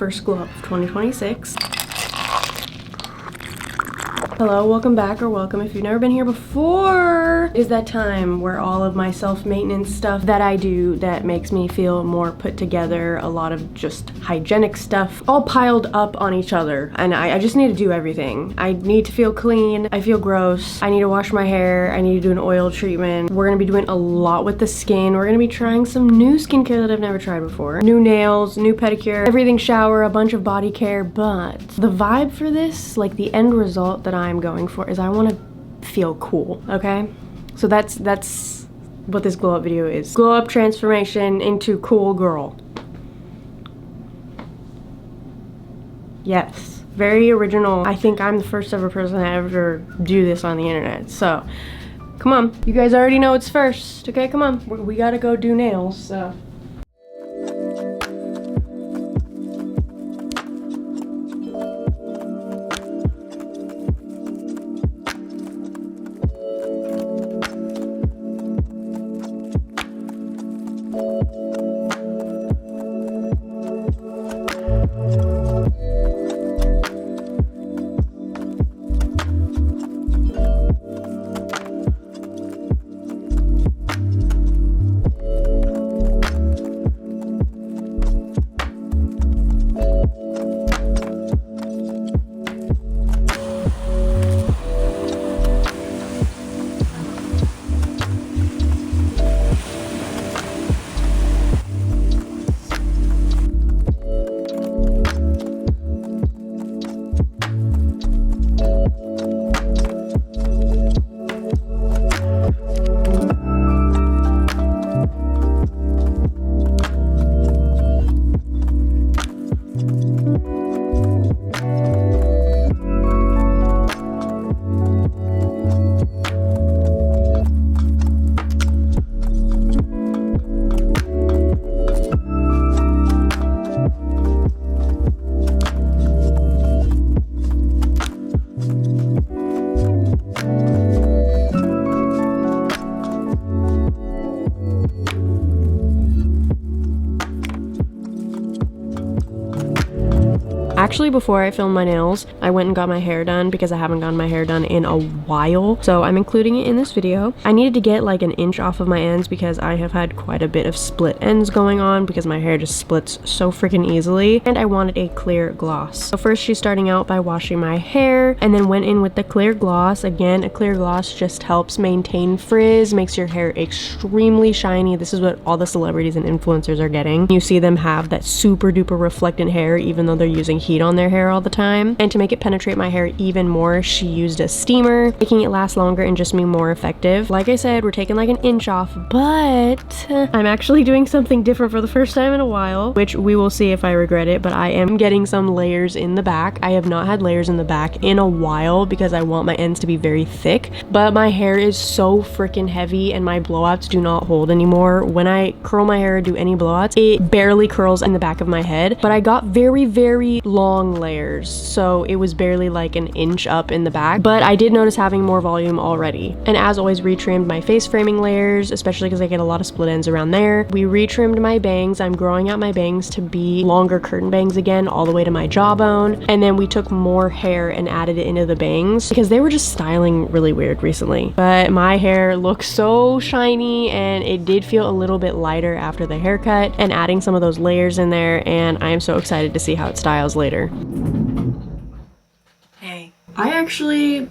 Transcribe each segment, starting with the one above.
first glow up of 2026. Hello, welcome back, or welcome if you've never been here before. It is that time where all of my self-maintenance stuff that I do that makes me feel more put together, a lot of just hygienic stuff, all piled up on each other. And I just need to do everything. I need to feel clean, I feel gross, I need to wash my hair, I need to do an oil treatment. We're gonna be doing a lot with the skin. We're gonna be trying some new skincare that I've never tried before. New nails, new pedicure, everything shower, a bunch of body care, but the vibe for this, like the end result that I'm going for is I want to feel cool, okay? So that's what this glow up video is. Glow up transformation into cool girl. Yes, very original. I think I'm the first ever person to ever do this on the internet. So come on, you guys already know it's first, okay? Come on, we gotta go do nails, so. Actually, before I filmed my nails, I went and got my hair done because I haven't gotten my hair done in a while. So I'm including it in this video. I needed to get like an inch off of my ends because I have had quite a bit of split ends going on because my hair just splits so freaking easily. And I wanted a clear gloss. So first she's starting out by washing my hair and then went in with the clear gloss. Again, a clear gloss just helps maintain frizz, makes your hair extremely shiny. This is what all the celebrities and influencers are getting. You see them have that super duper reflectant hair even though they're using heat on their hair all the time. And to make it penetrate my hair even more, she used a steamer, making it last longer and just be more effective. Like I said, we're taking like an inch off, but I'm actually doing something different for the first time in a while, which we will see if I regret it, but I am getting some layers in the back. I have not had layers in the back in a while because I want my ends to be very thick, but my hair is so freaking heavy and my blowouts do not hold anymore. When I curl my hair or do any blowouts, it barely curls in the back of my head, but I got very, very long layers, so it was barely like an inch up in the back, but I did notice having more volume already. And as always, retrimmed my face framing layers, especially because I get a lot of split ends around there. We retrimmed my bangs. I'm growing out my bangs to be longer curtain bangs again, all the way to my jawbone. And then we took more hair and added it into the bangs because they were just styling really weird recently. But my hair looks so shiny and it did feel a little bit lighter after the haircut and adding some of those layers in there, and I am so excited to see how it styles later. Hey, I actually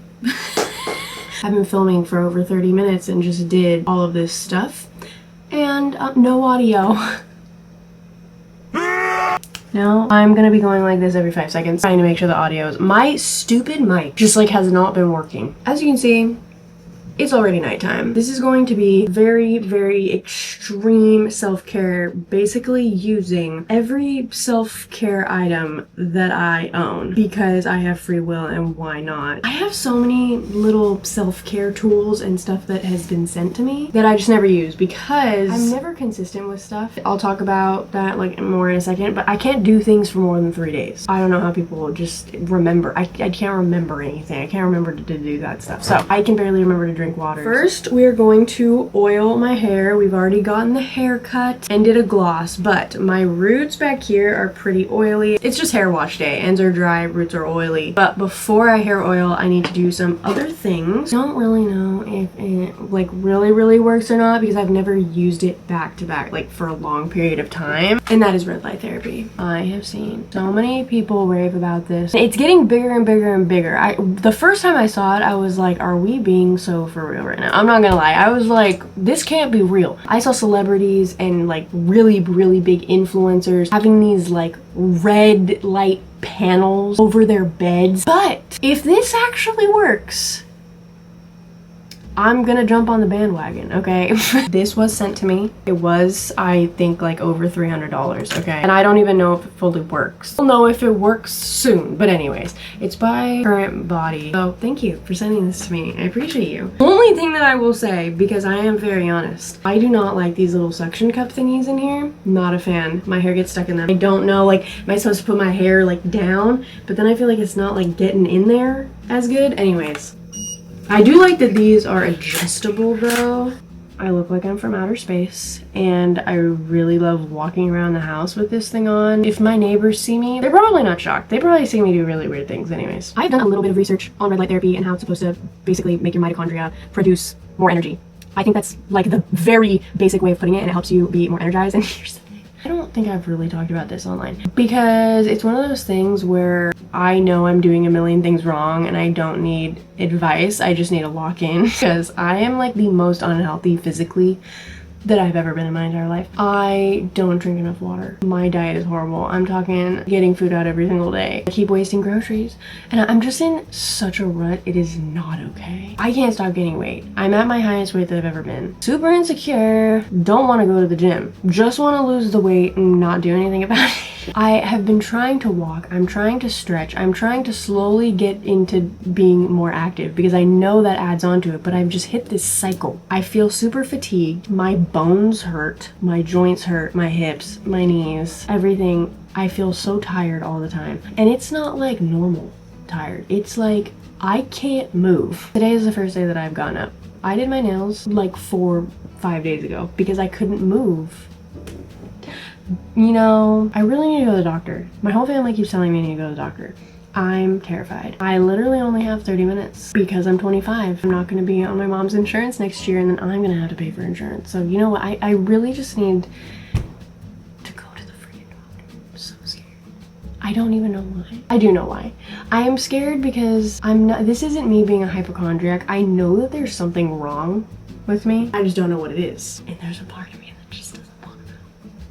I've been filming for over 30 minutes and just did all of this stuff and no audio. Now I'm gonna be going like this every 5 seconds trying to make sure the audio is. My stupid mic just like has not been working. As you can see, it's already nighttime. This is going to be very, very extreme self-care, basically using every self-care item that I own because I have free will and why not? I have so many little self-care tools and stuff that has been sent to me that I just never use because I'm never consistent with stuff. I'll talk about that like more in a second, but I can't do things for more than 3 days. I don't know how people just remember. I can't remember anything. I can't remember to do that stuff. So I can barely remember to drink drink water. First, we are going to oil my hair. We've already gotten the haircut and did a gloss, but my roots back here are pretty oily. It's just hair wash day. Ends are dry, roots are oily. But before I hair oil, I need to do some other things. I don't really know if it like really works or not because I've never used it back to back like for a long period of time, and that is red light therapy. I have seen so many people rave about this. It's getting bigger and bigger and bigger. The first time I saw it, I was like, are we being so for real right now? I'm not gonna lie, I was like, this can't be real. I saw celebrities and like really big influencers having these like red light panels over their beds. But if this actually works, I'm gonna jump on the bandwagon, okay? This was sent to me. It was, I think, like over $300, okay? And I don't even know if it fully works. I'll know if it works soon, but anyways, it's by Current Body. So thank you for sending this to me. I appreciate you. Only thing that I will say, because I am very honest, I do not like these little suction cup thingies in here. Not a fan. My hair gets stuck in them. I don't know, like, am I supposed to put my hair like down? But then I feel like it's not like getting in there as good. Anyways. I do like that these are adjustable though. I look like I'm from outer space, and I really love walking around the house with this thing on. If my neighbors see me, they're probably not shocked. They probably see me do really weird things anyways. I've done a little bit of research on red light therapy and how it's supposed to basically make your mitochondria produce more energy. I think that's like the very basic way of putting it, and it helps you be more energized. And here's the thing. I don't think I've really talked about this online because it's one of those things where I know I'm doing a million things wrong and I don't need advice. I just need to lock in because I am like the most unhealthy physically that I've ever been in my entire life. I don't drink enough water. My diet is horrible. I'm talking getting food out every single day. I keep wasting groceries and I'm just in such a rut. It is not okay. I can't stop gaining weight. I'm at my highest weight that I've ever been. Super insecure. Don't want to go to the gym. Just want to lose the weight and not do anything about it. I have been trying to walk. I'm trying to stretch. I'm trying to slowly get into being more active because I know that adds on to it, but I've just hit this cycle. I feel super fatigued. My bones hurt. My joints hurt. My hips, my knees, everything. I feel so tired all the time. And it's not like normal tired. It's like I can't move. Today is the first day that I've gotten up. I did my nails like 4-5 days ago because I couldn't move. You know, I really need to go to the doctor. My whole family keeps telling me I need to go to the doctor. I'm terrified. I literally only have 30 minutes because I'm 25. I'm not going to be on my mom's insurance next year, and then I'm going to have to pay for insurance. So you know what? I really just need to go to the freaking doctor. I'm so scared. I don't even know why. I do know why. I am scared because this isn't me being a hypochondriac. I know that there's something wrong with me. I just don't know what it is. And there's a part of me that just doesn't want to know.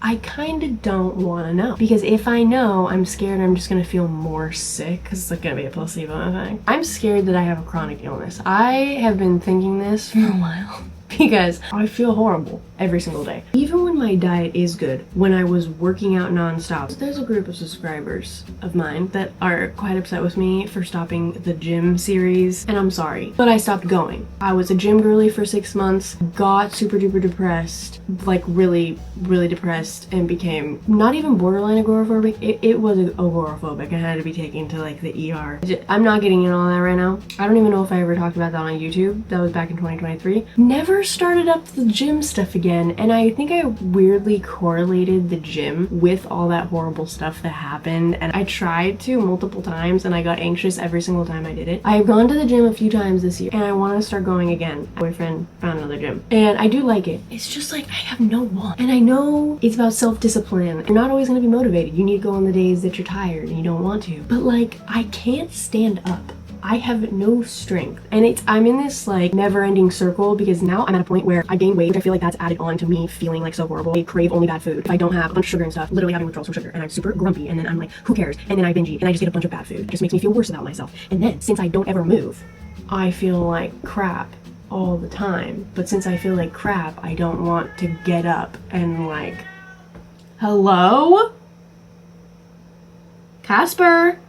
I kind of don't want to know because if I know, I'm scared I'm just going to feel more sick because it's like going to be a placebo effect. I'm scared that I have a chronic illness. I have been thinking this for a while because I feel horrible every single day. Even when my diet is good, when I was working out nonstop, there's a group of subscribers of mine that are quite upset with me for stopping the gym series, and I'm sorry, but I stopped going. I was a gym girly for 6 months, got super duper depressed, like really depressed, and became not even borderline agoraphobic. It was agoraphobic. I had to be taken to like the ER. I'm not getting into all that right now. I don't even know if I ever talked about that on YouTube. That was back in 2023. Never started up the gym stuff again, and I think I weirdly correlated the gym with all that horrible stuff that happened, and I tried to multiple times and I got anxious every single time I did it. I've gone to the gym a few times this year and I want to start going again. My boyfriend found another gym and I do like it. It's just like I have no want, and I know it's about self-discipline. You're not always going to be motivated. You need to go on the days that you're tired and you don't want to, but like I can't stand up. I have no strength, and I'm in this like never-ending circle because now I'm at a point where I gain weight, which I feel like that's added on to me feeling like so horrible. I crave only bad food. If I don't have a bunch of sugar and stuff, literally having withdrawals from sugar, and I'm super grumpy, and then I'm like, who cares? And then I binge eat and I just get a bunch of bad food. It just makes me feel worse about myself. And then since I don't ever move, I feel like crap all the time. But since I feel like crap, I don't want to get up and like, hello? Casper?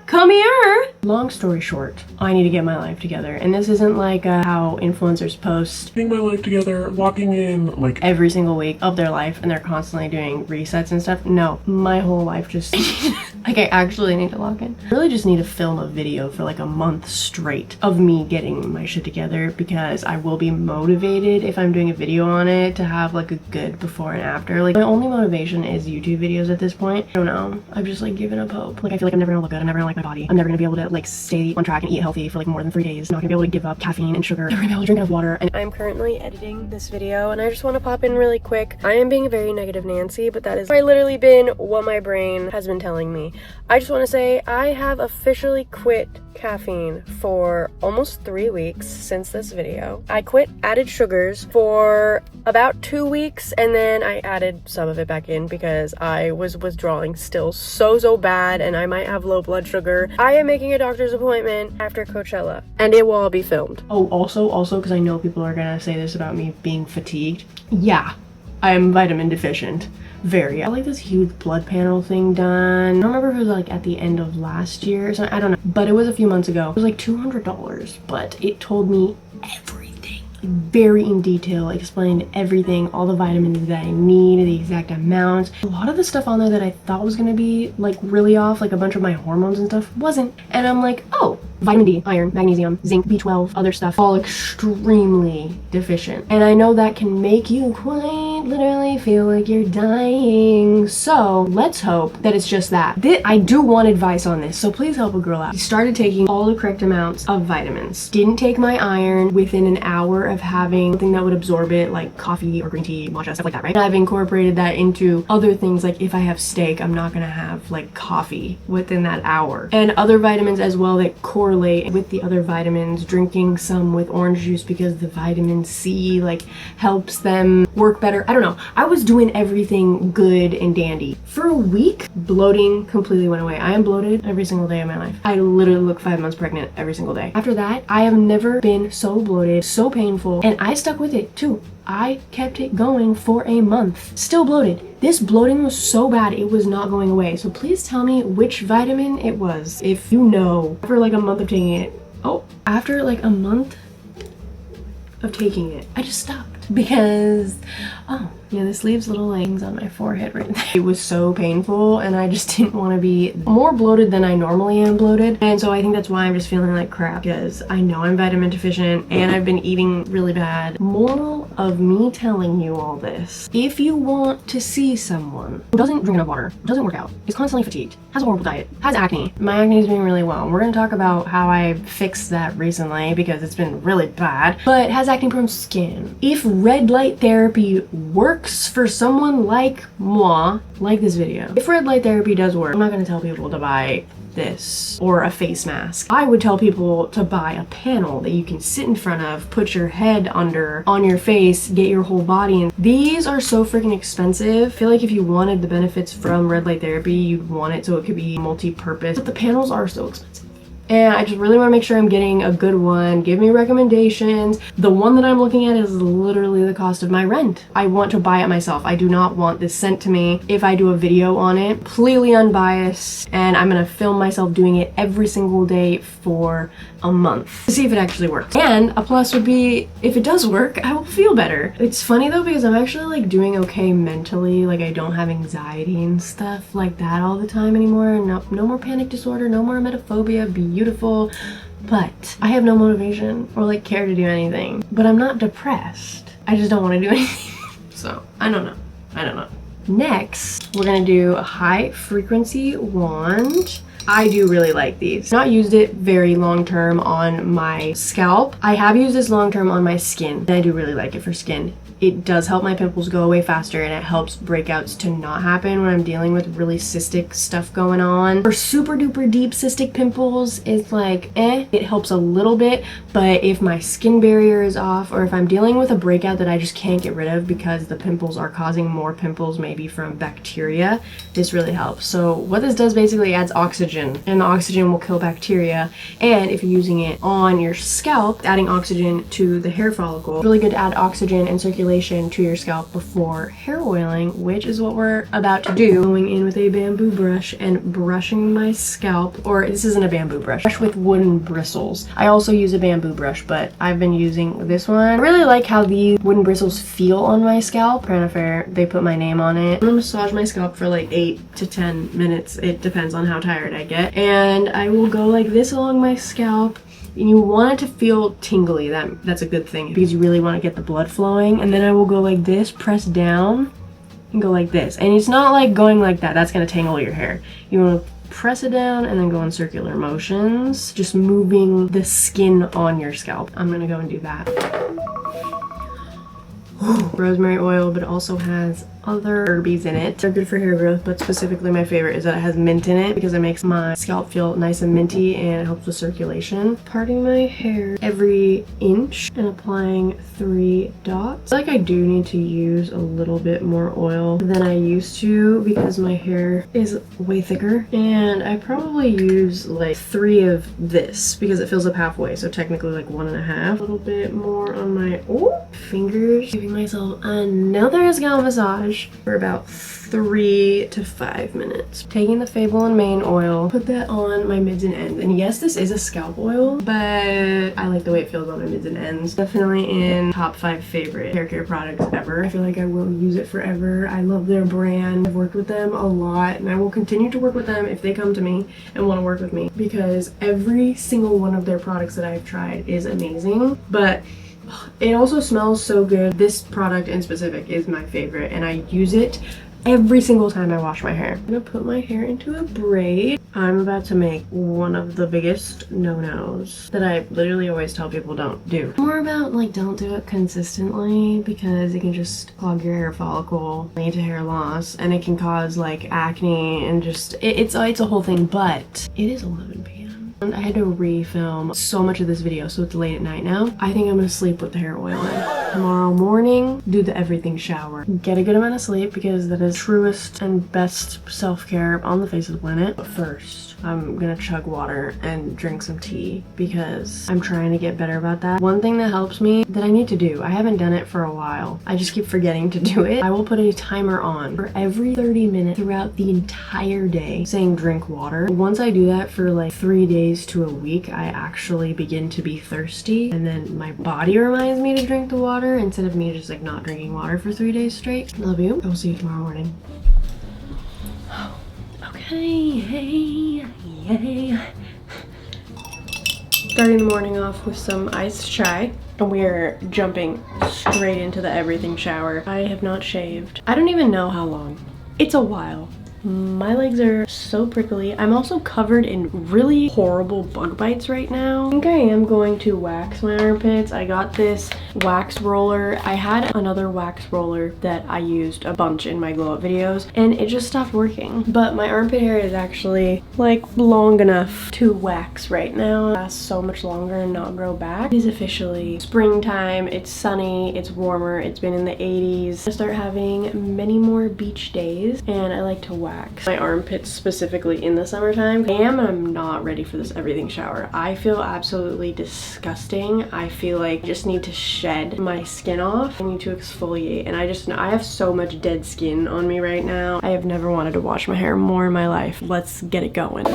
Come here! Long story short, I need to get my life together. And this isn't like how influencers post getting my life together, locking in like every single week of their life and they're constantly doing resets and stuff. No, my whole life just like I actually need to lock in. I really just need to film a video for like a month straight of me getting my shit together, because I will be motivated if I'm doing a video on it to have like a good before and after. Like my only motivation is YouTube videos at this point. I don't know, I've just like given up hope. Like I feel like I'm never gonna look good, I'm never gonna like my body, I'm never gonna be able to like stay on track and eat healthy for like more than 3 days. I'm not gonna be able to give up caffeine and sugar, I'm never gonna be able to drink enough water. And I'm currently editing this video and I just want to pop in really quick. I am being a very negative Nancy, but that is quite literally been what my brain has been telling me. I just want to say I have officially quit caffeine for almost 3 weeks since this video. I quit added sugars for about 2 weeks and then I added some of it back in because I was withdrawing still so bad and I might have low blood sugar. I am making a doctor's appointment after Coachella and it will all be filmed. Oh, also because I know people are gonna say this about me being fatigued. Yeah, I am vitamin deficient. Very. I like this huge blood panel thing done. I don't remember if it was like at the end of last year or something. I don't know. But it was a few months ago. It was like $200. But it told me everything. Very in detail. Explained everything. All the vitamins that I need. The exact amounts. A lot of the stuff on there that I thought was going to be like really off. Like a bunch of my hormones and stuff. Wasn't. And I'm like, oh. Vitamin D, iron, magnesium, zinc, B12, other stuff, all extremely deficient. And I know that can make you quite literally feel like you're dying. So let's hope that it's just that. I do want advice on this, so please help a girl out. I started taking all the correct amounts of vitamins. Didn't take my iron within an hour of having something that would absorb it, like coffee or green tea, matcha, stuff like that, right? I've incorporated that into other things, like if I have steak, I'm not gonna have like coffee within that hour. And other vitamins as well that correlate with the other vitamins, drinking some with orange juice because the vitamin C like helps them work better. I don't know. I was doing everything good and dandy. For a week, bloating completely went away. I am bloated every single day of my life. I literally look 5 months pregnant every single day. After that, I have never been so bloated, so painful, and I stuck with it too. I kept it going for a month. Still bloated. This bloating was so bad it was not going away. So please tell me which vitamin it was if you know. After like a month of taking it. Oh, after like a month of taking it, I just stopped because, oh, yeah, this leaves little things on my forehead right there. It was so painful and I just didn't want to be more bloated than I normally am bloated. And so I think that's why I'm just feeling like crap, because I know I'm vitamin deficient and I've been eating really bad. Moral of me telling you all this: if you want to see someone who doesn't drink enough water, doesn't work out, is constantly fatigued, has a horrible diet, has acne. My acne is doing really well. We're going to talk about how I fixed that recently because it's been really bad, but has acne prone skin. If red light therapy works for someone like moi, like this video. If red light therapy does work, I'm not going to tell people to buy this or a face mask. I would tell people to buy a panel that you can sit in front of, put your head under, on your face, get your whole body in. These are so freaking expensive. I feel like if you wanted the benefits from red light therapy, you'd want it so it could be multi-purpose, but the panels are so expensive. And I just really want to make sure I'm getting a good one. Give me recommendations. The one that I'm looking at is literally the cost of my rent. I want to buy it myself. I do not want this sent to me. If I do a video on it, completely unbiased, and I'm gonna film myself doing it every single day for a month to see if it actually works. And a plus would be, if it does work, I will feel better. It's funny though, because I'm actually like doing okay mentally. Like I don't have anxiety and stuff like that all the time anymore. No more panic disorder, no more emetophobia. Beautiful. But I have no motivation or like care to do anything. But I'm not depressed. I just don't want to do anything. So I don't know. Next, we're gonna do a high frequency wand. I do really like these. Not used it very long term on my scalp. I have used this long term on my skin, and I do really like it for skin. It does help my pimples go away faster, and it helps breakouts to not happen when I'm dealing with really cystic stuff going on. For super duper deep cystic pimples, it's like, it helps a little bit, but if my skin barrier is off, or if I'm dealing with a breakout that I just can't get rid of because the pimples are causing more pimples, maybe from bacteria, this really helps. So what this does basically adds oxygen, and the oxygen will kill bacteria, and if you're using it on your scalp, adding oxygen to the hair follicle, it's really good to add oxygen and circulation circulation to your scalp before hair oiling, which is what we're about to do. Going in with a bamboo brush and brushing my scalp, or this isn't a bamboo brush with wooden bristles. I also use a bamboo brush, but I've been using this one. I really like how these wooden bristles feel on my scalp. Brand Fair, they put my name on it. I'm gonna massage my scalp for like 8 to 10 minutes. It depends on how tired I get. And I will go like this along my scalp. And you want it to feel tingly. That's a good thing because you really want to get the blood flowing. And then I will go like this, press down, and go like this. And it's not like going like that. That's gonna tangle your hair. You want to press it down and then go in circular motions, just moving the skin on your scalp. I'm gonna go and do that. Rosemary oil, but it also has other herbies in it. They're good for hair growth, but specifically my favorite is that it has mint in it because it makes my scalp feel nice and minty and it helps with circulation. Parting my hair every inch and applying 3 dots. I feel like I do need to use a little bit more oil than I used to because my hair is way thicker, and I probably use like 3 of this because it fills up halfway, so technically like 1.5. A little bit more on my fingers, giving myself another scalp massage for about 3 to 5 minutes. Taking the Fable and Mane oil, put that on my mids and ends. And yes, this is a scalp oil, but I like the way it feels on my mids and ends. Definitely in top 5 favorite hair care products ever. I feel like I will use it forever. I love their brand. I've worked with them a lot, and I will continue to work with them if they come to me and want to work with me, because every single one of their products that I've tried is amazing. But it also smells so good. This product in specific is my favorite, and I use it every single time I wash my hair. I'm gonna put my hair into a braid. I'm about to make one of the biggest no-nos that I literally always tell people don't do. More about like don't do it consistently because it can just clog your hair follicle, lead to hair loss, and it can cause like acne and just it's a whole thing. But it is 11 p.m. and I had to refilm so much of this video, so it's late at night now. I think I'm gonna sleep with the hair oil in. Tomorrow morning, do the everything shower. Get a good amount of sleep because that is truest and best self-care on the face of the planet. But first, I'm gonna chug water and drink some tea because I'm trying to get better about that. One thing that helps me that I need to do, I haven't done it for a while. I just keep forgetting to do it. I will put a timer on for every 30 minutes throughout the entire day saying drink water. Once I do that for like 3 days to a week, I actually begin to be thirsty, and then my body reminds me to drink the water instead of me just like not drinking water for 3 days straight. Love you. I will see you tomorrow morning. Okay, hey, yay. Starting the morning off with some iced chai, and we're jumping straight into the everything shower. I have not shaved. I don't even know how long. It's a while. My legs are so prickly. I'm also covered in really horrible bug bites right now. I think I am going to wax my armpits. I got this wax roller. I had another wax roller that I used a bunch in my glow up videos, and it just stopped working. But my armpit hair is actually like long enough to wax right now. It lasts so much longer and not grow back. It is officially springtime. It's sunny. It's warmer. It's been in the 80s. I start having many more beach days, and I like to wax my armpits specifically in the summertime. I'm not ready for this everything shower. I feel absolutely disgusting. I feel like I just need to shed my skin off. I need to exfoliate, and I have so much dead skin on me right now. I have never wanted to wash my hair more in my life. Let's get it going.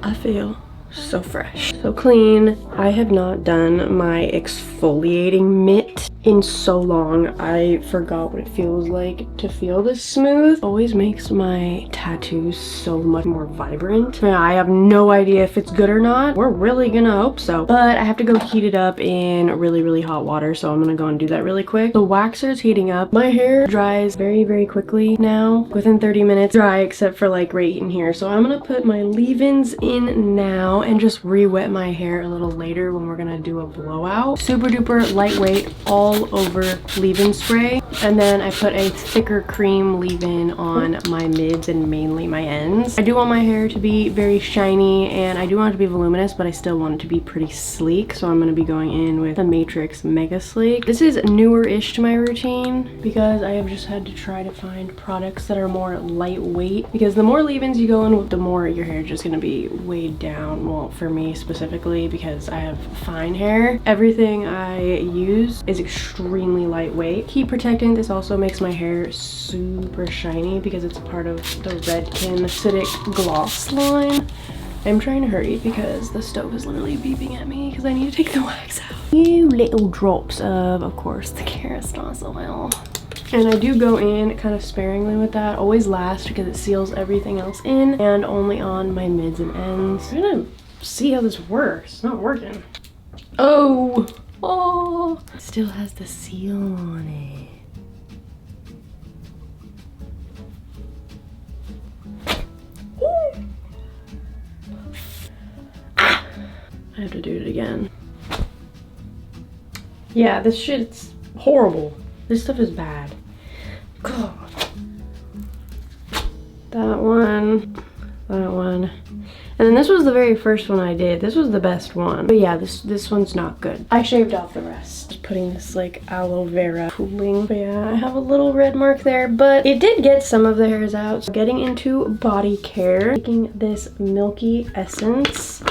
I feel So fresh, so clean. I have not done my exfoliating mitt in so long. I forgot what it feels like to feel this smooth. Always makes my tattoos so much more vibrant. I have no idea if it's good or not. We're really gonna hope so. But I have to go heat it up in really, really hot water, so I'm gonna go and do that really quick. The waxer is heating up. My hair dries very, very quickly now. Within 30 minutes dry, except for like right in here. So I'm gonna put my leave-ins in now and just re-wet my hair a little later when we're gonna do a blowout. Super duper lightweight all over leave-in spray, and then I put a thicker cream leave-in on my mids and mainly my ends. I do want my hair to be very shiny and I do want it to be voluminous, but I still want it to be pretty sleek, so I'm gonna be going in with the Matrix Mega Sleek. This is newer-ish to my routine because I have just had to try to find products that are more lightweight, because the more leave-ins you go in with, the more your hair is just gonna be weighed down. Well, for me specifically, because I have fine hair, everything I use is extremely lightweight. Heat protectant. This also makes my hair super shiny because it's part of the Redken acidic gloss line. I'm trying to hurry because the stove is literally beeping at me because I need to take the wax out. Few little drops of course, the Kerastase oil. And I do go in kind of sparingly with that. Always last because it seals everything else in, and only on my mids and ends. I'm gonna see how this works. It's not working. Oh! Oh! Still has the seal on it. Ah! I have to do it again. Yeah, this shit's horrible. This stuff is bad. God. That one. That one. And then this was the very first one I did. This was the best one. But yeah, this one's not good. I shaved off the rest. Just putting this like aloe vera cooling. But yeah, I have a little red mark there, but it did get some of the hairs out. So getting into body care. Taking this milky essence.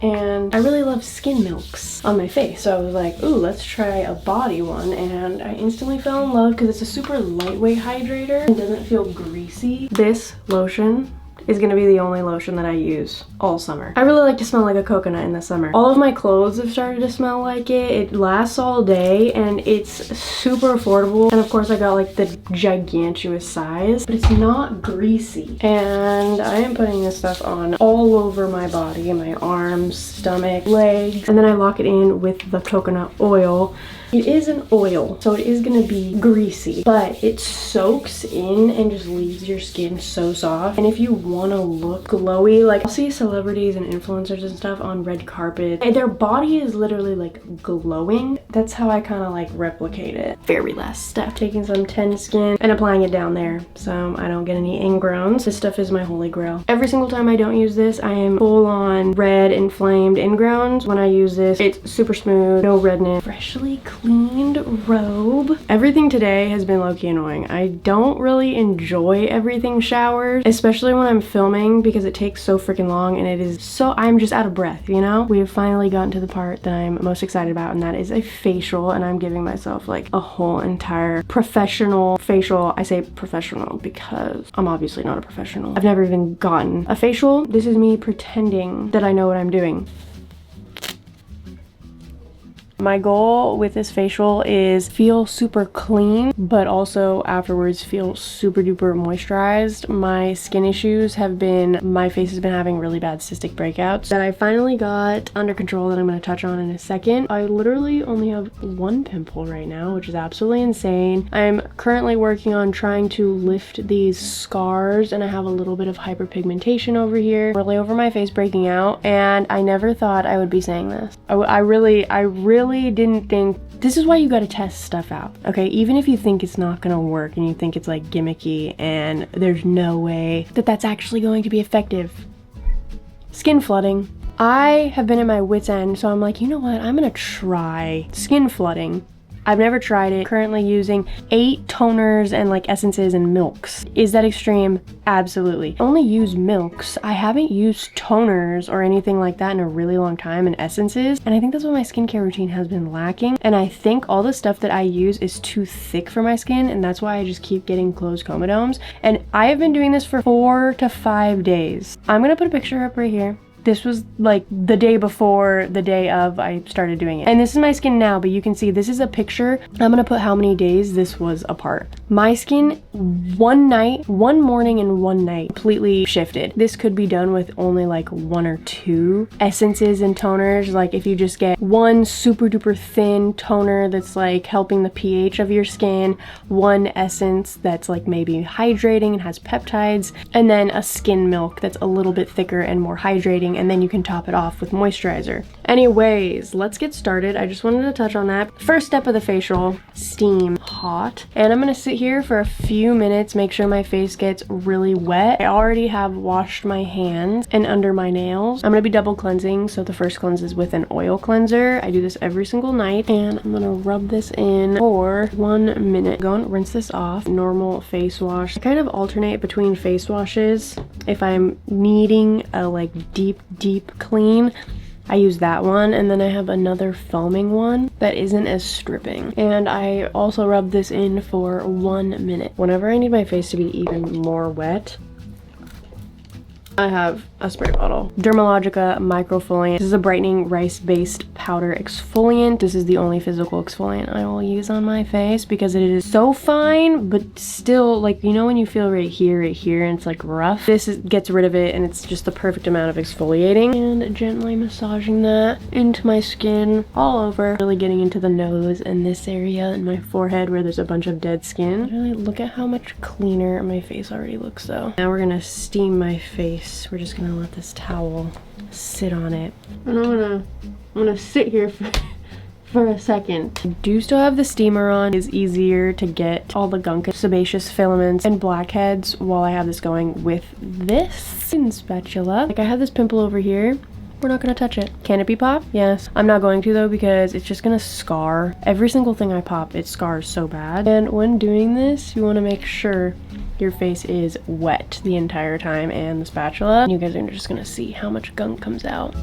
And I really love skin milks on my face. So I was like, ooh, let's try a body one. And I instantly fell in love because it's a super lightweight hydrator and doesn't feel greasy. This lotion is gonna be the only lotion that I use all summer. I really like to smell like a coconut in the summer. All of my clothes have started to smell like it. It lasts all day and it's super affordable. And of course I got like the gigantuous size, but it's not greasy. And I am putting this stuff on all over my body, my arms, stomach, legs. And then I lock it in with the coconut oil. It is an oil, so it is gonna be greasy, but it soaks in and just leaves your skin so soft. And if you wanna look glowy, like I'll see celebrities and influencers and stuff on red carpet, and their body is literally like glowing. That's how I kind of like replicate it. Very last step, taking some Ten Skin and applying it down there so I don't get any ingrowns. This stuff is my holy grail. Every single time I don't use this, I am full on red inflamed ingrowns. When I use this, it's super smooth, no redness, freshly cleaned robe. Everything today has been low-key annoying. I don't really enjoy everything showered, especially when I'm filming because it takes so freaking long and it is so, I'm just out of breath, you know? We have finally gotten to the part that I'm most excited about, and that is a facial, and I'm giving myself like a whole entire professional facial. I say professional because I'm obviously not a professional. I've never even gotten a facial. This is me pretending that I know what I'm doing. My goal with this facial is feel super clean, but also afterwards feel super duper moisturized. My skin issues have been, my face has been having really bad cystic breakouts that I finally got under control that I'm going to touch on in a second. I literally only have one pimple right now, which is absolutely insane. I'm currently working on trying to lift these scars, and I have a little bit of hyperpigmentation over here, really over my face breaking out, and I never thought I would be saying this. I really didn't think. This is why you gotta test stuff out, okay? Even if you think it's not gonna work and you think it's like gimmicky and there's no way that that's actually going to be effective. Skin flooding. I have been at my wit's end, so I'm like, you know what? I'm gonna try skin flooding. I've never tried it. Currently using 8 toners and like essences and milks. Is that extreme? Absolutely. Only use milks. I haven't used toners or anything like that in a really long time, and essences. And I think that's what my skincare routine has been lacking. And I think all the stuff that I use is too thick for my skin, and that's why I just keep getting closed comedones. And I have been doing this for 4 to 5 days. I'm gonna put a picture up right here. This was like the day before the day of I started doing it. And this is my skin now, but you can see this is a picture. I'm gonna put how many days this was apart. My skin, one morning and one night, completely shifted. This could be done with only like 1 or 2 essences and toners. Like if you just get one super duper thin toner that's like helping the pH of your skin, one essence that's like maybe hydrating and has peptides, and then a skin milk that's a little bit thicker and more hydrating, and then you can top it off with moisturizer. Anyways, let's get started. I just wanted to touch on that. First step of the facial, steam hot. And I'm gonna sit here for a few minutes, make sure my face gets really wet. I already have washed my hands and under my nails. I'm gonna be double cleansing, so the first cleanse is with an oil cleanser. I do this every single night, and I'm gonna rub this in for 1 minute. Go and rinse this off. Normal face wash. I kind of alternate between face washes. If I'm needing a like deep clean, I use that one, and then I have another foaming one that isn't as stripping. And I also rub this in for 1 minute. Whenever I need my face to be even more wet, I have a spray bottle. Dermalogica Microfoliant. This is a brightening rice-based powder exfoliant. This is the only physical exfoliant I will use on my face because it is so fine, but still, like, you know when you feel right here, and it's like rough? Gets rid of it, and it's just the perfect amount of exfoliating. And gently massaging that into my skin, all over. Really getting into the nose and this area and my forehead where there's a bunch of dead skin. Really look at how much cleaner my face already looks though. Now we're gonna steam my face. We're just gonna let this towel sit on it. And I'm gonna sit here for a second. I do still have the steamer on. It's easier to get all the gunk, sebaceous filaments, and blackheads while I have this going with this spatula. Like I have this pimple over here. We're not gonna touch it. Can it be popped? Yes. I'm not going to though because it's just gonna scar. Every single thing I pop, it scars so bad. And when doing this, you wanna make sure your face is wet the entire time and the spatula. You guys are just gonna see how much gunk comes out.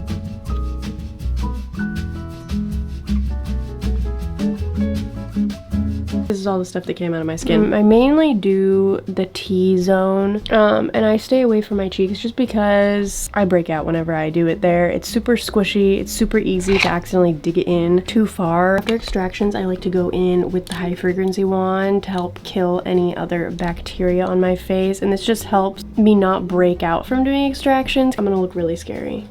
This is all the stuff that came out of my skin. I mainly do the T-zone, and I stay away from my cheeks just because I break out whenever I do it there. It's super squishy, it's super easy to accidentally dig it in too far. After extractions, I like to go in with the high frequency wand to help kill any other bacteria on my face, and this just helps me not break out from doing extractions. I'm gonna look really scary.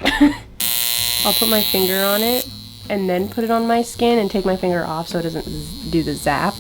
I'll put my finger on it and then put it on my skin and take my finger off so it doesn't do the zap.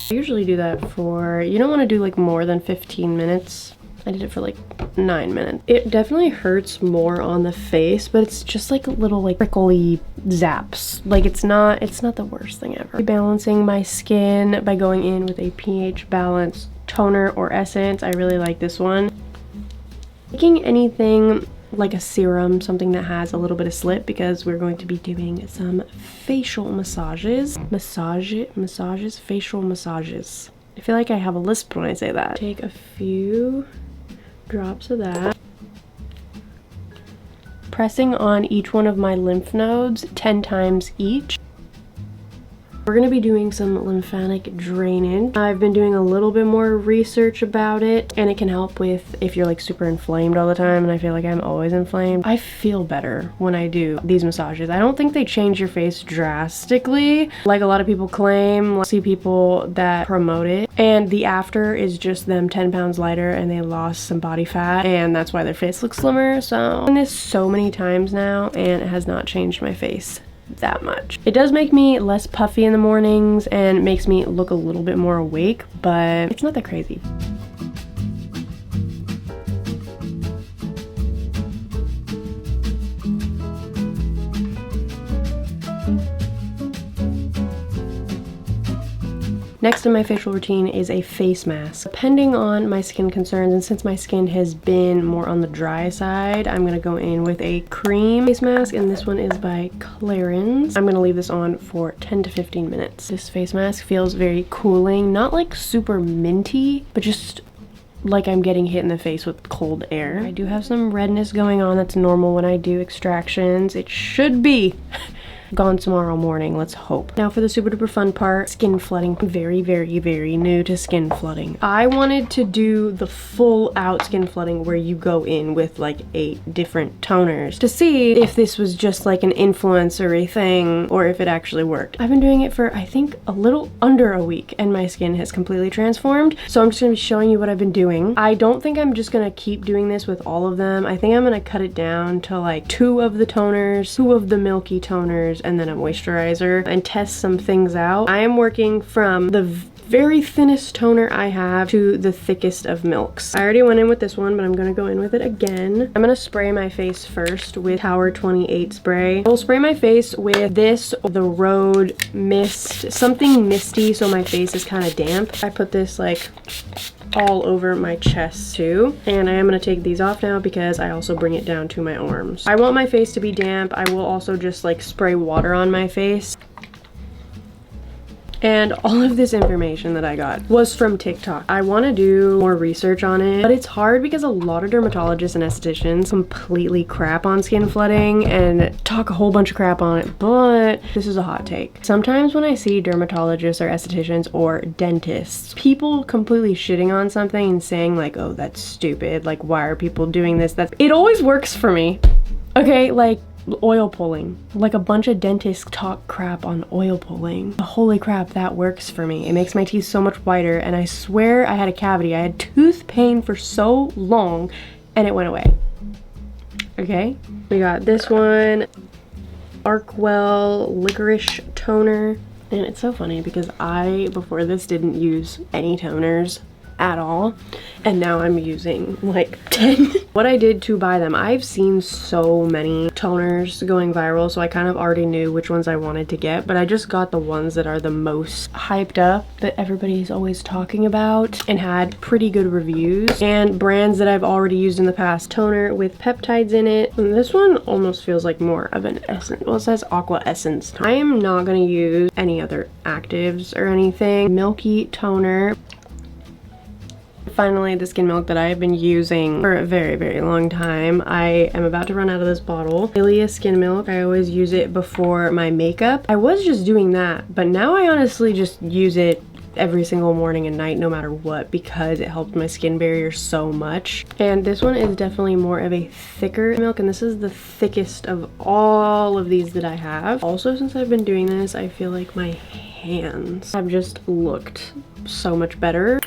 I usually do that for, you don't want to do like more than 15 minutes. I did it for like 9 minutes. It definitely hurts more on the face, but it's just like a little like prickly zaps. Like it's not the worst thing ever. Balancing my skin by going in with a pH balanced toner or essence. I really like this one. Taking anything like a serum, something that has a little bit of slip, because we're going to be doing some facial massages. Facial massages. I feel like I have a lisp when I say that. Take a few drops of that, pressing on each one of my lymph nodes 10 times each. We're going to be doing some lymphatic drainage. I've been doing a little bit more research about it, and it can help with if you're like super inflamed all the time, and I feel like I'm always inflamed. I feel better when I do these massages. I don't think they change your face drastically like a lot of people claim. I see people that promote it, and the after is just them 10 pounds lighter and they lost some body fat, and that's why their face looks slimmer. So I've done this so many times now, and it has not changed my face that much. It does make me less puffy in the mornings and makes me look a little bit more awake, but it's not that crazy. Next in my facial routine is a face mask. Depending on my skin concerns, and since my skin has been more on the dry side, I'm gonna go in with a cream face mask, and this one is by Clarins. I'm gonna leave this on for 10 to 15 minutes. This face mask feels very cooling, not like super minty, but just like I'm getting hit in the face with cold air. I do have some redness going on. That's normal when I do extractions. It should be gone tomorrow morning, let's hope. Now for the super duper fun part, skin flooding. Very, very, very new to skin flooding. I wanted to do the full out skin flooding where you go in with like 8 different toners to see if this was just like an influencery thing or if it actually worked. I've been doing it for I think a little under a week and my skin has completely transformed. So I'm just gonna be showing you what I've been doing. I don't think I'm just gonna keep doing this with all of them. I think I'm gonna cut it down to like 2 of the toners, 2 of the milky toners, and then a moisturizer and test some things out. I am working from the very thinnest toner I have to the thickest of milks. I already went in with this one, but I'm gonna go in with it again. I'm gonna spray my face first with Tower 28 spray. I'll spray my face with this, the Road Mist, something misty so my face is kind of damp. I put this like all over my chest too, and I am going to take these off now because I also bring it down to my arms. I want my face to be damp. I will also just like spray water on my face. And all of this information that I got was from TikTok. I want to do more research on it, but it's hard because a lot of dermatologists and estheticians completely crap on skin flooding and talk a whole bunch of crap on it, but this is a hot take. Sometimes when I see dermatologists or estheticians or dentists, people completely shitting on something and saying like, oh, that's stupid, like why are people doing this? It always works for me. Okay, like oil pulling. Like a bunch of dentists talk crap on oil pulling. Holy crap, that works for me. It makes my teeth so much whiter, and I swear I had a cavity. I had tooth pain for so long and it went away. Okay, we got this one, Arkwell Licorice Toner. And it's so funny because I, before this, didn't use any toners at all, and now I'm using like 10. What I did to buy them, I've seen so many toners going viral, so I kind of already knew which ones I wanted to get, but I just got the ones that are the most hyped up, that everybody's always talking about and had pretty good reviews, and brands that I've already used in the past. Toner with peptides in it, and this one almost feels like more of an essence. Well, it says Aqua Essence. I am not going to use any other actives or anything. Milky toner. Finally, the skin milk that I have been using for a very, very long time. I am about to run out of this bottle. Ilia skin milk. I always use it before my makeup. I was just doing that, but now I honestly just use it every single morning and night no matter what because it helped my skin barrier so much. And this one is definitely more of a thicker milk, and this is the thickest of all of these that I have. Also, since I've been doing this, I feel like my hands have just looked so much better.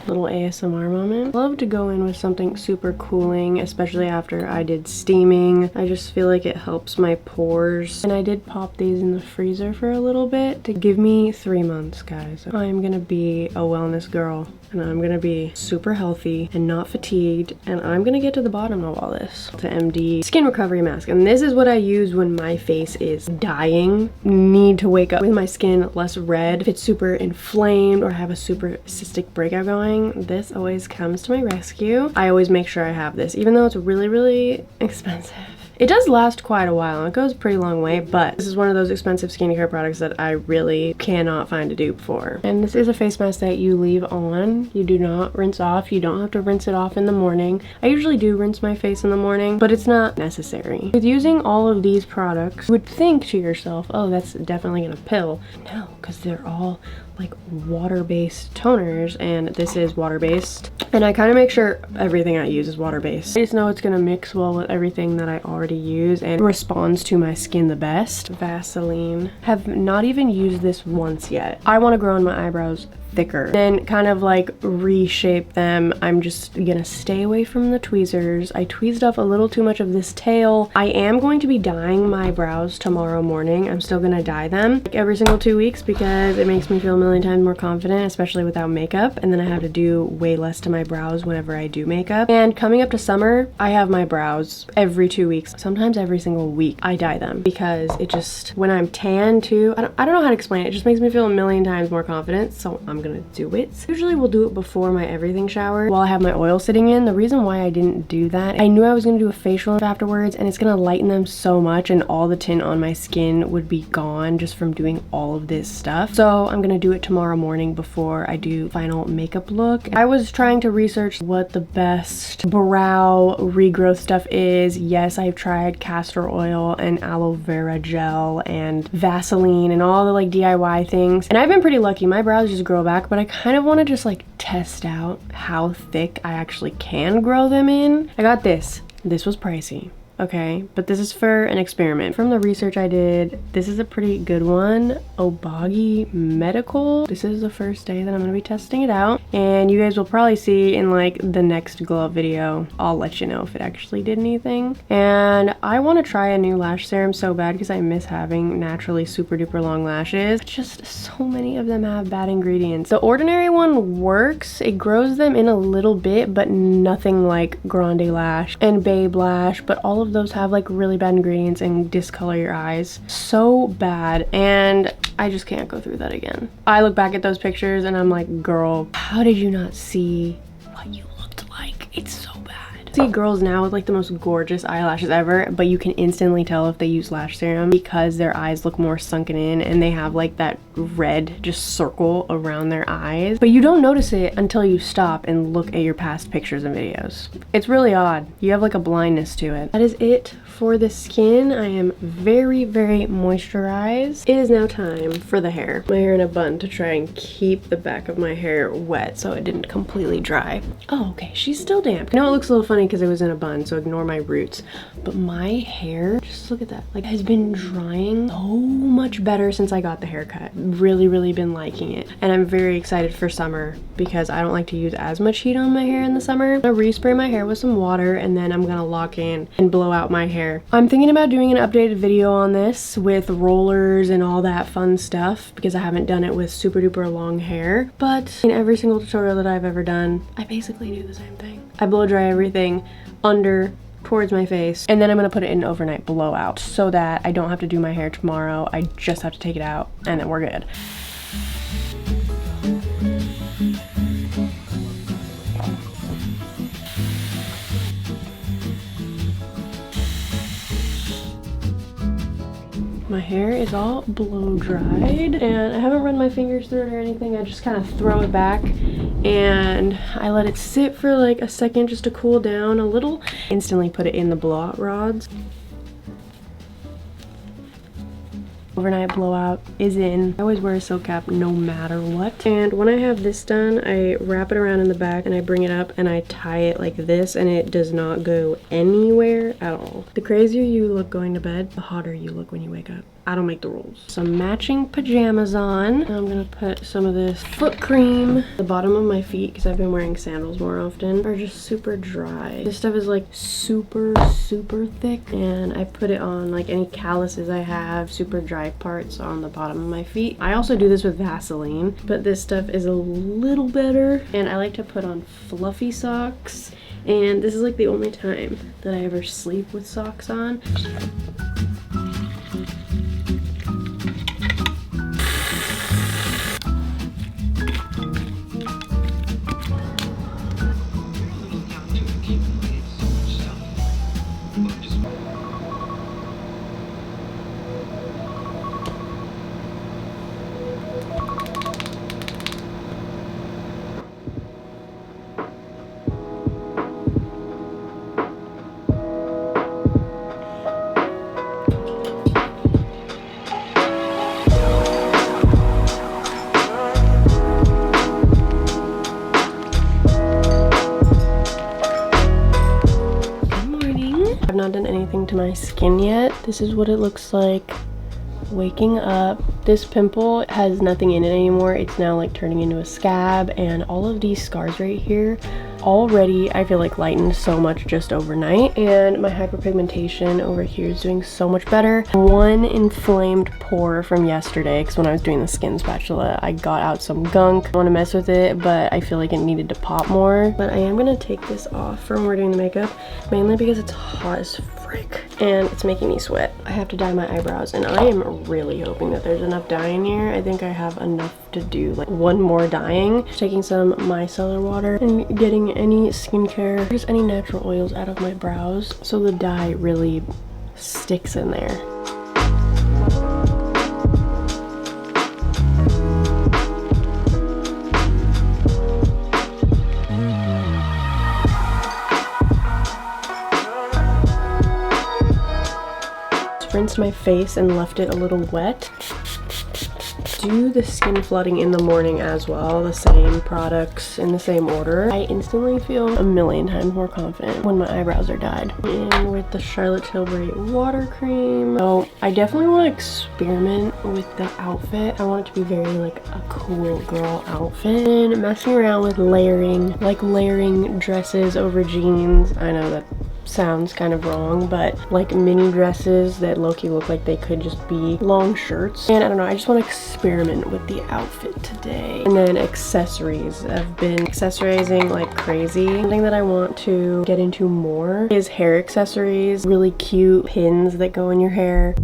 Little ASMR moment. Love to go in with something super cooling, especially after I did steaming. I just feel like it helps my pores. And I did pop these in the freezer for a little bit to give me 3 months, guys. I'm gonna be a wellness girl, and I'm gonna be super healthy and not fatigued, and I'm gonna get to the bottom of all this. The MD Skin Recovery Mask, and this is what I use when my face is dying. Need to wake up with my skin less red. If it's super inflamed or I have a super cystic breakout going, this always comes to my rescue. I always make sure I have this, even though it's really, really expensive. It does last quite a while and it goes a pretty long way, but this is one of those expensive skincare products that I really cannot find a dupe for. And this is a face mask that you leave on. You do not rinse off. You don't have to rinse it off in the morning. I usually do rinse my face in the morning, but it's not necessary. With using all of these products, you would think to yourself, oh, that's definitely gonna pill. No, because they're all like water-based toners, and this is water-based, and I kind of make sure everything I use is water-based. I just know it's gonna mix well with everything that I already use and responds to my skin the best. Vaseline. Have not even used this once yet. I want to grow in my eyebrows thicker, then kind of like reshape them. I'm just gonna stay away from the tweezers. I tweezed off a little too much of this tail. I am going to be dyeing my brows tomorrow morning. I'm still gonna dye them like every single 2 weeks because it makes me feel a million times more confident, especially without makeup, and then I have to do way less to my brows whenever I do makeup. And coming up to summer, I have my brows every 2 weeks, sometimes every single week. I dye them because it just, when I'm tan too, I don't know how to explain it. It just makes me feel a million times more confident, so I'm gonna do it. Usually we'll do it before my everything shower while I have my oil sitting in. The reason why I didn't do that, I knew I was gonna do a facial afterwards, and it's gonna lighten them so much and all the tint on my skin would be gone just from doing all of this stuff. So I'm gonna do it tomorrow morning before I do final makeup look. I was trying to research what the best brow regrowth stuff is. Yes, I've tried castor oil and aloe vera gel and Vaseline and all the like DIY things, and I've been pretty lucky. My brows just grow back, but I kind of want to just like test out how thick I actually can grow them in. I got this. This was pricey. Okay, but this is for an experiment. From the research I did, this is a pretty good one. Obagi Medical. This is the first day that I'm gonna be testing it out, and you guys will probably see in like the next glow up video. I'll let you know if it actually did anything. And I want to try a new lash serum so bad because I miss having naturally super duper long lashes. Just so many of them have bad ingredients. The Ordinary one works. It grows them in a little bit, but nothing like Grande Lash and Babe Lash, but all of those have like really bad ingredients and discolor your eyes so bad, and I just can't go through that again. I look back at those pictures and I'm like, girl, how did you not see what you looked like? It's so bad. See girls now with like the most gorgeous eyelashes ever, but you can instantly tell if they use lash serum because their eyes look more sunken in and they have like that red just circle around their eyes, but you don't notice it until you stop and look at your past pictures and videos. It's really odd. You have like a blindness to it. That is it for the skin. I am very, very moisturized. It is now time for the hair. My hair in a bun to try and keep the back of my hair wet so it didn't completely dry. Oh, okay, she's still damp. I know it looks a little funny because it was in a bun, so ignore my roots, but my hair, just look at that, like has been drying so much better since I got the haircut. Really been liking it, and I'm very excited for summer because I don't like to use as much heat on my hair in the summer. I'm gonna respray my hair with some water, and then I'm gonna lock in and blow out my hair. I'm thinking about doing an updated video on this with rollers and all that fun stuff because I haven't done it with super duper long hair, but in every single tutorial that I've ever done, I basically do the same thing. I blow dry everything under towards my face, and then I'm gonna put it in overnight blowout so that I don't have to do my hair tomorrow. I just have to take it out and then we're good. My hair is all blow dried and I haven't run my fingers through it or anything. I just kind of throw it back and I let it sit for like a second just to cool down a little. Instantly put it in the blowout rods. Overnight blowout is in. I always wear a silk cap no matter what. And when I have this done, I wrap it around in the back and I bring it up and I tie it like this, and it does not go anywhere at all. The crazier you look going to bed, the hotter you look when you wake up. I don't make the rules. Some matching pajamas on. I'm gonna put some of this foot cream. The bottom of my feet, because I've been wearing sandals more often, are just super dry. This stuff is like super thick, and I put it on like any calluses I have, super dry parts on the bottom of my feet. I also do this with Vaseline, but this stuff is a little better. And I like to put on fluffy socks, and this is like the only time that I ever sleep with socks on. I've not done anything to my skin yet. This is what it looks like waking up. This pimple has nothing in it anymore. It's now like turning into a scab, and all of these scars right here already I feel like lightened so much just overnight, and my hyperpigmentation over here is doing so much better. One inflamed pore from yesterday, because when I was doing the skin spatula I got out some gunk. I want to mess with it, but I feel like it needed to pop more. But I am gonna take this off from when we're doing the makeup, mainly because it's hot as frick frick. And it's making me sweat. I have to dye my eyebrows, and I am really hoping that there's enough dye in here. I think I have enough to do like one more dyeing. Taking some micellar water and getting any skincare, just any natural oils out of my brows so the dye really sticks in there. Rinsed my face and left it a little wet. Do the skin flooding in the morning as well, the same products in the same order. I instantly feel a million times more confident when my eyebrows are dyed. And with the Charlotte Tilbury water cream. So I definitely want to experiment with the outfit. I want it to be very like a cool girl outfit. And messing around with layering, like layering dresses over jeans. I know that sounds kind of wrong, but like mini dresses that low-key look like they could just be long shirts. And I don't know, I just want to experiment with the outfit today. And then accessories. I've been accessorizing like crazy. Something that I want to get into more is hair accessories. Really cute pins that go in your hair.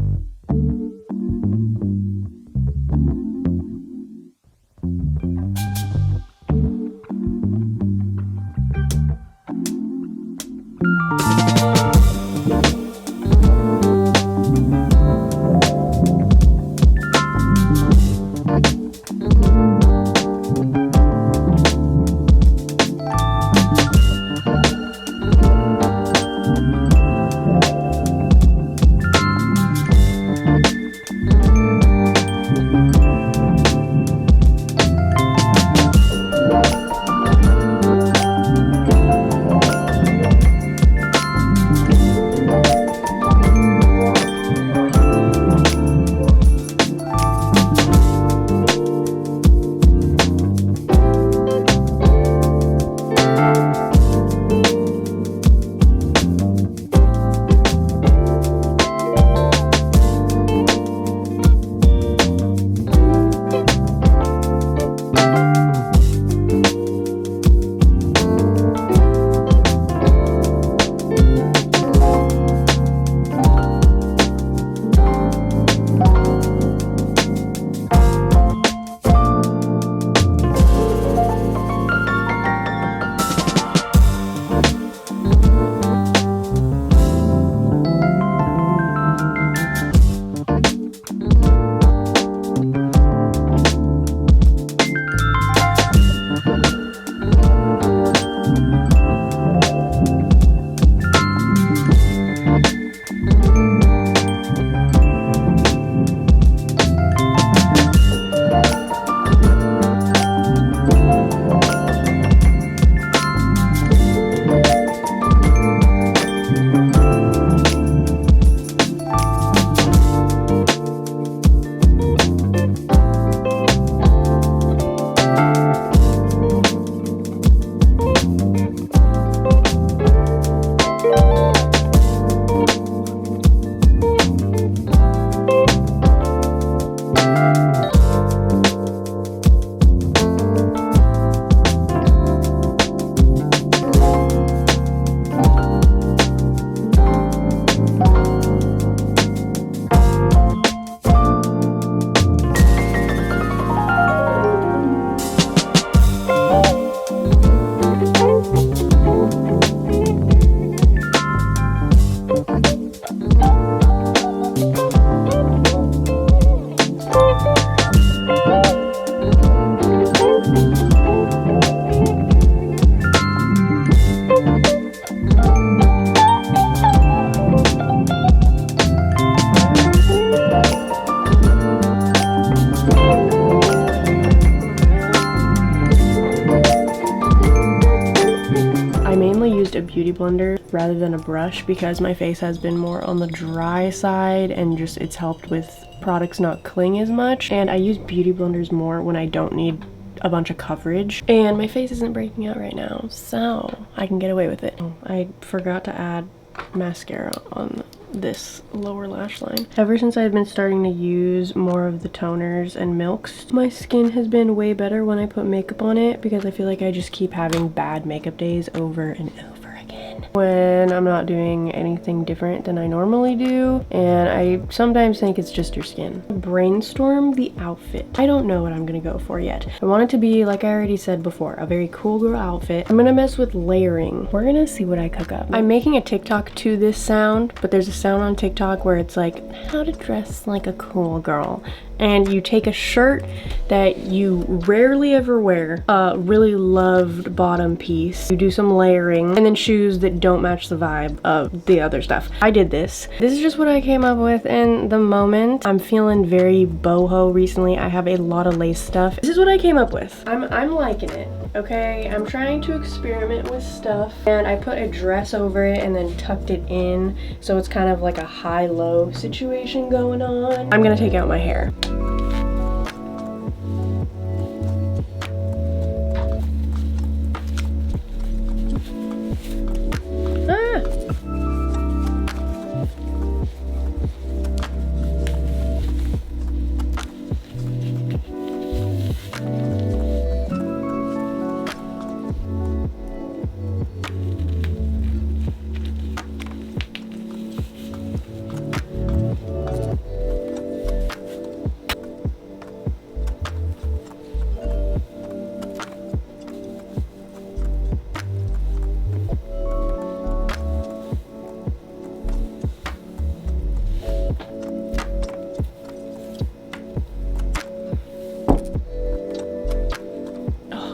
beauty blender rather than a brush because my face has been more on the dry side and just it's helped with products not cling as much. And I use beauty blenders more when I don't need a bunch of coverage, and my face isn't breaking out right now, so I can get away with it. I forgot to add mascara on this lower lash line. Ever since I've been starting to use more of the toners and milks, my skin has been way better when I put makeup on it because I feel like I just keep having bad makeup days over and over again. skin when I'm not doing anything different than I normally do, and I sometimes think it's just your skin. Brainstorm the outfit. I don't know what I'm gonna go for yet. I want it to be, like I already said before, a very cool girl outfit. I'm gonna mess with layering. We're gonna see what I cook up. I'm making a TikTok to this sound, but there's a sound on TikTok where it's like, how to dress like a cool girl. And you take a shirt that you rarely ever wear, a really loved bottom piece, you do some layering, and then shoes that don't match the vibe of the other stuff. I did this. This is just what I came up with in the moment. I'm feeling very boho recently. I have a lot of lace stuff. This is what I came up with. I'm liking it, okay? I'm trying to experiment with stuff, and I put a dress over it and then tucked it in, so it's kind of like a high-low situation going on. I'm gonna take out my hair.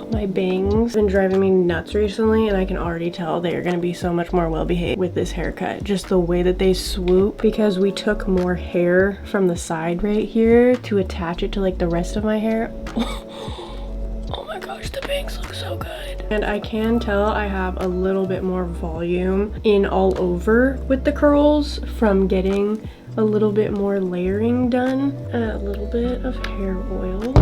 My bangs have been driving me nuts recently, and I can already tell they are going to be so much more well behaved with this haircut. Just the way that they swoop, because we took more hair from the side right here to attach it to like the rest of my hair. Oh my gosh, the bangs look so good. And I can tell I have a little bit more volume in all over with the curls from getting a little bit more layering done. A little bit of hair oil.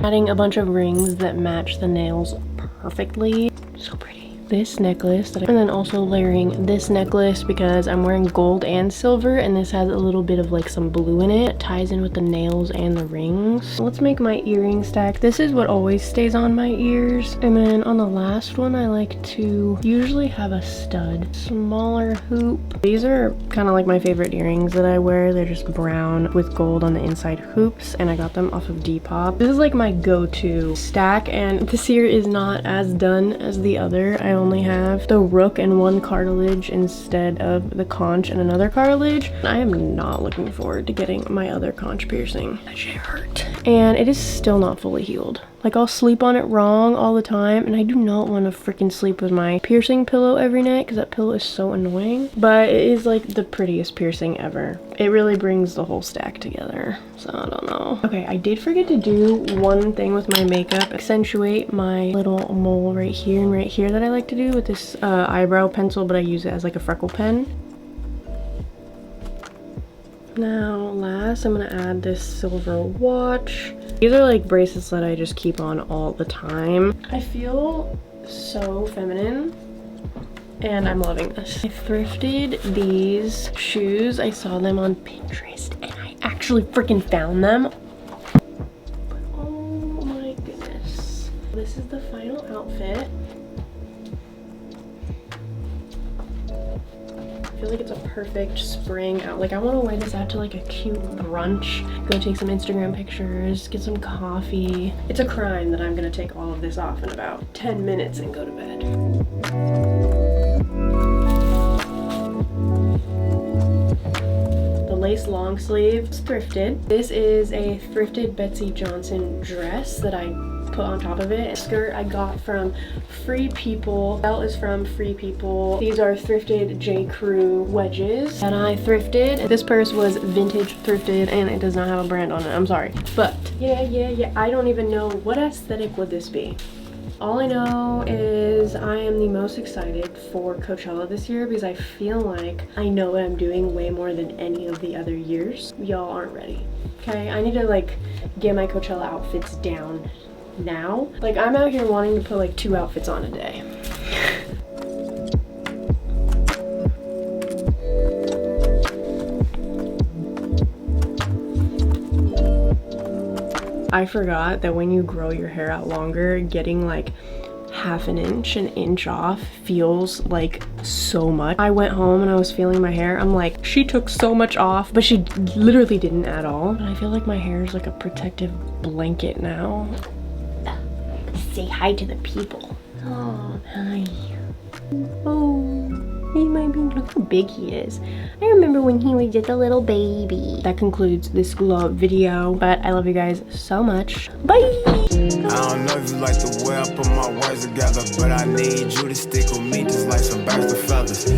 Adding a bunch of rings that match the nails perfectly. So pretty. This necklace, and then also layering this necklace because I'm wearing gold and silver, and this has a little bit of like some blue in it. It ties in with the nails and the rings. Let's make my earring stack. This is what always stays on my ears. And then on the last one, I like to usually have a stud. Smaller hoop. These are kind of like my favorite earrings that I wear. They're just brown with gold on the inside hoops, and I got them off of Depop. This is like my go-to stack, and this here is not as done as the other. I only have the rook and one cartilage instead of the conch and another cartilage. I am not looking forward to getting my other conch piercing. That shit hurt. And it is still not fully healed. Like, I'll sleep on it wrong all the time, and I do not want to freaking sleep with my piercing pillow every night because that pillow is so annoying. But it is like the prettiest piercing ever. It really brings the whole stack together, so I don't know. Okay, I did forget to do one thing with my makeup. Accentuate my little mole right here and right here that I like to do with this eyebrow pencil, but I use it as like a freckle pen. Now, last, I'm gonna add this silver watch. These are like bracelets that I just keep on all the time. I feel so feminine, and I'm loving this. I thrifted these shoes. I saw them on Pinterest, and I actually freaking found them. Oh my goodness. This is the final outfit. I feel like it's a perfect spring out. Like, I want to wear this out to like a cute brunch, go take some Instagram pictures, get some coffee. It's a crime that I'm gonna take all of this off in about 10 minutes and go to bed. The lace long sleeve is thrifted. This is a thrifted Betsy Johnson dress that I put on top of it. A skirt I got from Free People. Belt is from Free People. These are thrifted J. Crew wedges that I thrifted. This purse was vintage thrifted, and it does not have a brand on it. I'm sorry. But yeah, I don't even know what aesthetic would this be. All I know is I am the most excited for Coachella this year because I feel like I know what I'm doing way more than any of the other years. Y'all aren't ready, okay? I need to like get my Coachella outfits down now. Like, I'm out here wanting to put like 2 outfits on a day. I forgot that when you grow your hair out longer, getting like half an inch off feels like so much. I went home and I was feeling my hair. I'm like, she took so much off, but she literally didn't at all. And I feel like my hair is like a protective blanket now. Say hi to the people. Oh, hi. Oh, he might be, look how big he is. I remember when he was just a little baby. That concludes this glove video, but I love you guys so much. Bye! I don't know if you like the way I put my words together, but I need you to stick with me just like some birds of feathers.